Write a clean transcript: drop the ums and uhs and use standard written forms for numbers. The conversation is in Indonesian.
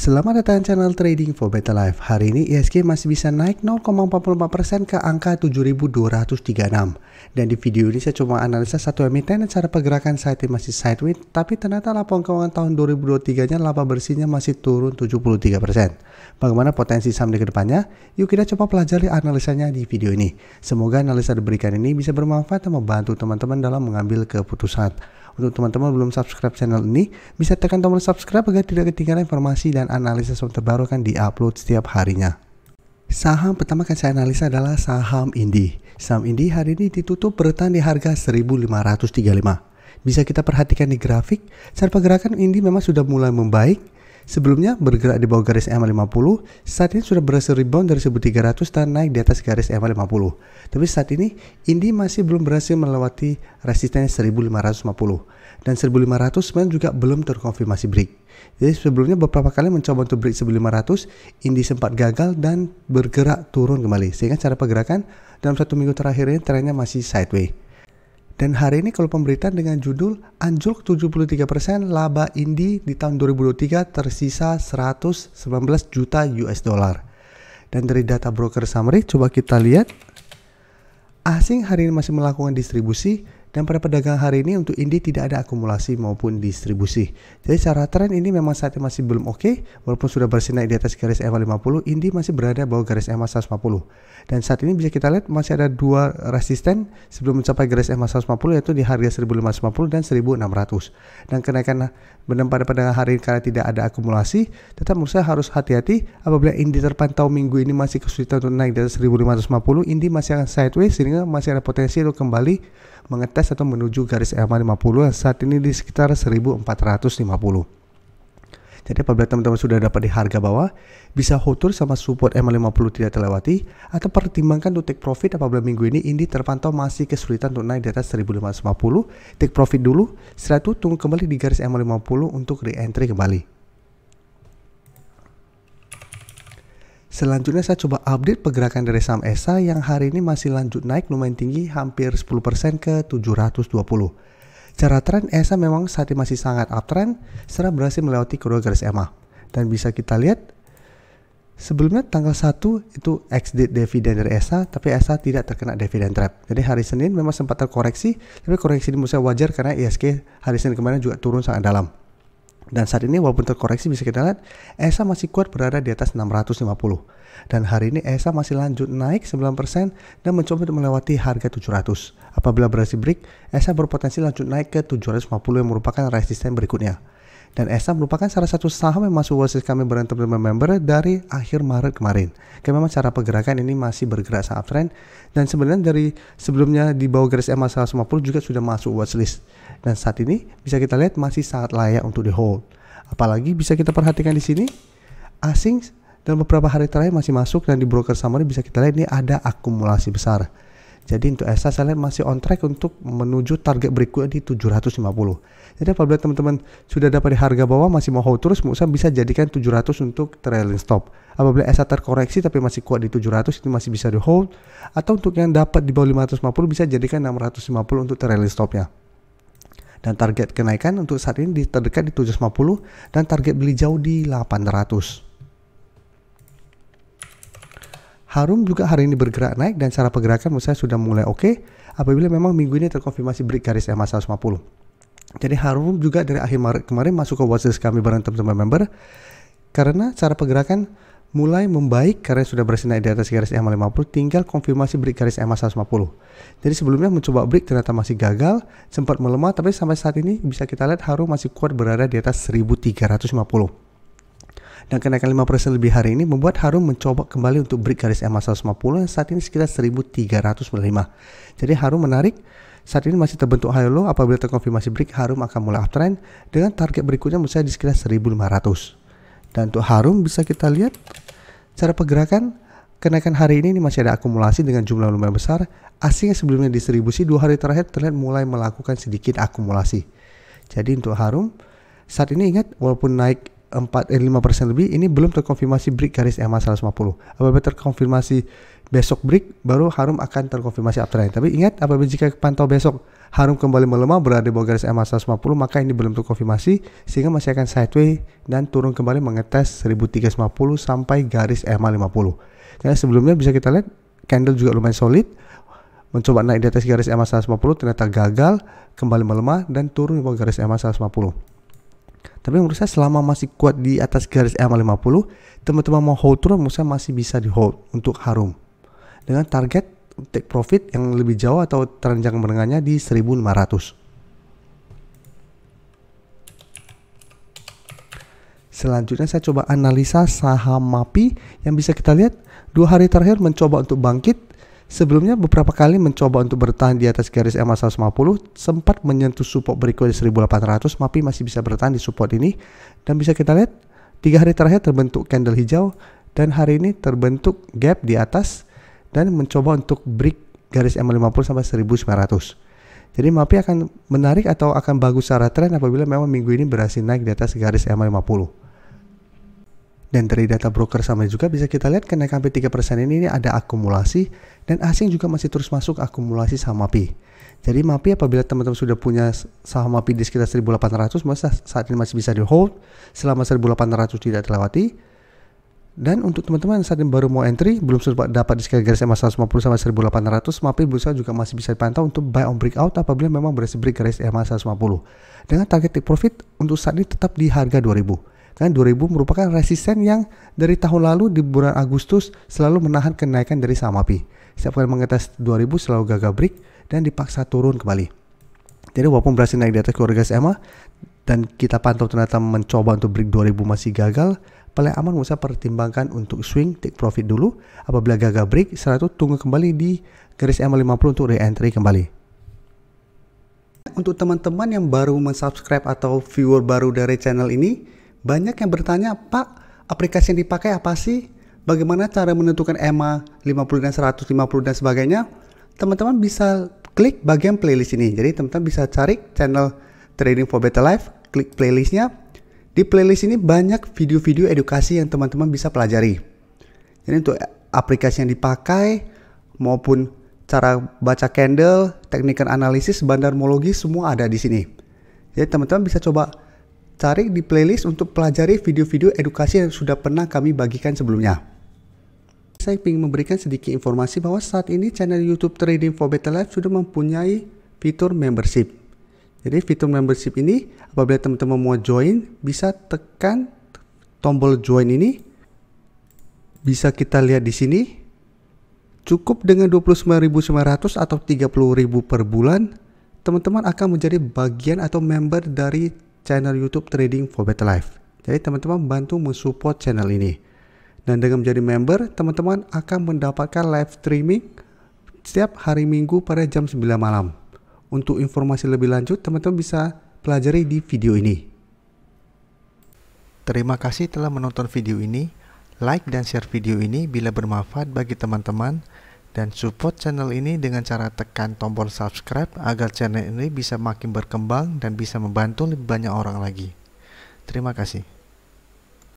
Selamat datang channel Trading for Better Life. Hari ini IHSG masih bisa naik 0,44% ke angka 7.236. Dan di video ini saya coba analisa satu emiten dan cara pergerakan saat ini masih sideways, tapi ternyata laporan keuangan tahun 2023-nya laba bersihnya masih turun 73%. Bagaimana potensi saham di kedepannya? Yuk kita coba pelajari analisanya di video ini. Semoga analisa diberikan ini bisa bermanfaat dan membantu teman-teman dalam mengambil keputusan. Untuk teman-teman belum subscribe channel ini, bisa tekan tombol subscribe agar tidak ketinggalan informasi dan analisis terbaru kan diupload setiap harinya. Saham pertama yang saya analisa adalah saham Indi. Saham Indi hari ini ditutup bertahan di harga 1.535. Bisa kita perhatikan di grafik, cara pergerakan Indi memang sudah mulai membaik. Sebelumnya bergerak di bawah garis EMA50, saat ini sudah berhasil rebound dari 1300 dan naik di atas garis EMA50. Tapi saat ini Indi masih belum berhasil melewati resistensi 1550 dan 1500 sebenarnya juga belum terkonfirmasi break. Jadi sebelumnya beberapa kali mencoba untuk break 1500, Indi sempat gagal dan bergerak turun kembali. Sehingga cara pergerakan dalam satu minggu terakhir ini trennya masih sideways. Dan hari ini kalau pemberitaan dengan judul anjlok 73% laba Indi di tahun 2023 tersisa 119 juta US dollar. Dan dari data broker summary coba kita lihat, asing hari ini masih melakukan distribusi dan pada perdagangan hari ini untuk Indi tidak ada akumulasi maupun distribusi. Jadi secara tren ini memang saat ini masih belum oke, walaupun sudah bersinar di atas garis EMA50, Indi masih berada bawah garis EMA150. Dan saat ini bisa kita lihat masih ada dua resisten sebelum mencapai garis EMA150, yaitu di harga 1550 dan 1600. Dan kenaikan benar pada perdagangan hari ini karena tidak ada akumulasi, tetap menurut saya harus hati-hati apabila Indi terpantau minggu ini masih kesulitan untuk naik dari 1550, Indi masih akan sideways sehingga masih ada potensi untuk kembali mengetes atau menuju garis EMA50 saat ini di sekitar 1450. Jadi apabila teman-teman sudah dapat di harga bawah, bisa hold turun sama support EMA50 tidak terlewati, atau pertimbangkan untuk take profit apabila minggu ini Indi terpantau masih kesulitan untuk naik di atas 1550, take profit dulu, setelah itu tunggu kembali di garis EMA50 untuk re-entry kembali. Selanjutnya saya coba update pergerakan dari saham ESA yang hari ini masih lanjut naik lumayan tinggi, hampir 10% ke 720. Secara tren ESA memang saat ini masih sangat uptrend setelah berhasil melewati kedua garis EMA. Dan bisa kita lihat sebelumnya tanggal 1 itu ex-date dividen dari ESA, tapi ESA tidak terkena dividen trap. Jadi hari Senin memang sempat terkoreksi, tapi koreksi ini menurut saya wajar karena IHSG hari Senin kemarin juga turun sangat dalam. Dan saat ini walaupun terkoreksi bisa kita lihat ESA masih kuat berada di atas 650. Dan hari ini ESA masih lanjut naik 9% dan mencoba untuk melewati harga 700. Apabila berhasil break, ESA berpotensi lanjut naik ke 750 yang merupakan resisten berikutnya. Dan ESA merupakan salah satu saham yang masuk watchlist kami berantem dengan member dari akhir Maret kemarin. Karena memang cara pergerakan ini masih bergerak sangat uptrend. Dan sebenarnya dari sebelumnya di bawah garis EMA 150 juga sudah masuk watchlist. Dan saat ini bisa kita lihat masih sangat layak untuk di hold. Apalagi bisa kita perhatikan di sini, asing dalam beberapa hari terakhir masih masuk dan di broker summary bisa kita lihat ini ada akumulasi besar. Jadi untuk ESA saya lihat masih on track untuk menuju target berikutnya di 750. Jadi apabila teman-teman sudah dapat di harga bawah masih mau hold terus, mungkin bisa jadikan 700 untuk trailing stop. Apabila ESA terkoreksi tapi masih kuat di 700 itu masih bisa di hold. Atau untuk yang dapat di bawah 550 bisa jadikan 650 untuk trailing stopnya. Dan target kenaikan untuk saat ini terdekat di 750 dan target beli jauh di 800. Harum juga hari ini bergerak naik dan cara pergerakan menurut saya sudah mulai oke apabila memang minggu ini terkonfirmasi break garis EMA 150. Jadi Harum juga dari akhir Maret kemarin masuk ke watchlist kami bareng teman-teman member karena cara pergerakan mulai membaik karena sudah berhasil naik di atas garis EMA 50, tinggal konfirmasi break garis EMA 150. Jadi sebelumnya mencoba break ternyata masih gagal, sempat melemah, tapi sampai saat ini bisa kita lihat Harum masih kuat berada di atas 1350. Dan kenaikan 5% lebih hari ini membuat Harum mencoba kembali untuk break garis EMA 150 yang saat ini sekitar 1305. Jadi Harum menarik, saat ini masih terbentuk high low, apabila terkonfirmasi break Harum akan mulai uptrend dengan target berikutnya menurut saya di sekitar 1500. Dan untuk Harum bisa kita lihat cara pergerakan kenaikan hari ini masih ada akumulasi dengan jumlah lumayan besar. Asing yang sebelumnya distribusi 2 hari terakhir terlihat mulai melakukan sedikit akumulasi. Jadi untuk Harum saat ini ingat walaupun naik 5% lebih ini belum terkonfirmasi break garis EMA 150. Apabila terkonfirmasi besok break baru Harum akan terkonfirmasi uptrend. Tapi ingat, apabila jika pantau besok Harum kembali melemah berada di bawah garis EMA 150, maka ini belum terkonfirmasi sehingga masih akan sideways dan turun kembali mengetes 1350 sampai garis EMA 50. Karena sebelumnya bisa kita lihat candle juga lumayan solid, mencoba naik di atas garis EMA 150, ternyata gagal, kembali melemah dan turun di bawah garis EMA 150. Tapi menurut saya selama masih kuat di atas garis EMA 50, teman-teman mau hold turun menurut saya masih bisa di hold untuk Harum dengan target take profit yang lebih jauh atau terenjang menengahnya di 1500. Selanjutnya saya coba analisa saham MAPI yang bisa kita lihat 2 hari terakhir mencoba untuk bangkit. Sebelumnya beberapa kali mencoba untuk bertahan di atas garis EMA 150, sempat menyentuh support berikutnya di 1800. MAPI masih bisa bertahan di support ini, dan bisa kita lihat 3 hari terakhir terbentuk candle hijau dan hari ini terbentuk gap di atas dan mencoba untuk break garis EMA 50 sampai 1900. Jadi MAPI akan menarik atau akan bagus secara tren apabila memang minggu ini berhasil naik di atas garis EMA 50. Dan dari data broker sama juga bisa kita lihat kenaikan hampir 3% ini ada akumulasi dan asing juga masih terus masuk akumulasi saham MAPI. Jadi MAPI apabila teman-teman sudah punya saham MAPI di sekitar 1800, masa saat ini masih bisa di hold selama 1800 tidak terlewati. Dan untuk teman-teman yang saat ini baru mau entry, belum sempat dapat di sekitar garis EMA 150 sampai 1800, MAPI berusaha juga masih bisa dipantau untuk buy on breakout apabila memang berhasil break garis EMA 150. Dengan target take profit untuk saat ini tetap di harga 2000. Karena 2000 merupakan resisten yang dari tahun lalu di bulan Agustus selalu menahan kenaikan dari saham MAPI. Setiap kali mengetes 2000 selalu gagal break dan dipaksa turun kembali. Jadi walaupun berhasil naik di atas keluarga EMA dan kita pantau ternyata mencoba untuk break 2000 masih gagal, paling aman usah pertimbangkan untuk swing take profit dulu. Apabila gagal break, setelah itu tunggu kembali di garis EMA 50 untuk re-entry kembali. Untuk teman-teman yang baru mensubscribe atau viewer baru dari channel ini, banyak yang bertanya, Pak, aplikasi yang dipakai apa sih? Bagaimana cara menentukan EMA 50 dan 150 dan sebagainya? Teman-teman bisa klik bagian playlist ini. Jadi teman-teman bisa cari channel Trading for Better Life, klik playlistnya. Di playlist ini banyak video-video edukasi yang teman-teman bisa pelajari. Jadi untuk aplikasi yang dipakai maupun cara baca candle, teknik analisis, bandarmologi semua ada di sini. Jadi teman-teman bisa coba cari di playlist untuk pelajari video-video edukasi yang sudah pernah kami bagikan sebelumnya. Saya ingin memberikan sedikit informasi bahwa saat ini channel YouTube Trading for Better Life sudah mempunyai fitur membership. Jadi fitur membership ini apabila teman-teman mau join bisa tekan tombol join ini. Bisa kita lihat di sini. Cukup dengan 29.900 atau 30.000 per bulan, teman-teman akan menjadi bagian atau member dari channel YouTube Trading for Better Life. Jadi teman-teman bantu mensupport channel ini. Dan dengan menjadi member, teman-teman akan mendapatkan live streaming setiap hari Minggu pada jam 9 malam. Untuk informasi lebih lanjut, teman-teman bisa pelajari di video ini. Terima kasih telah menonton video ini. Like dan share video ini bila bermanfaat bagi teman-teman. Dan support channel ini dengan cara tekan tombol subscribe agar channel ini bisa makin berkembang dan bisa membantu lebih banyak orang lagi. Terima kasih.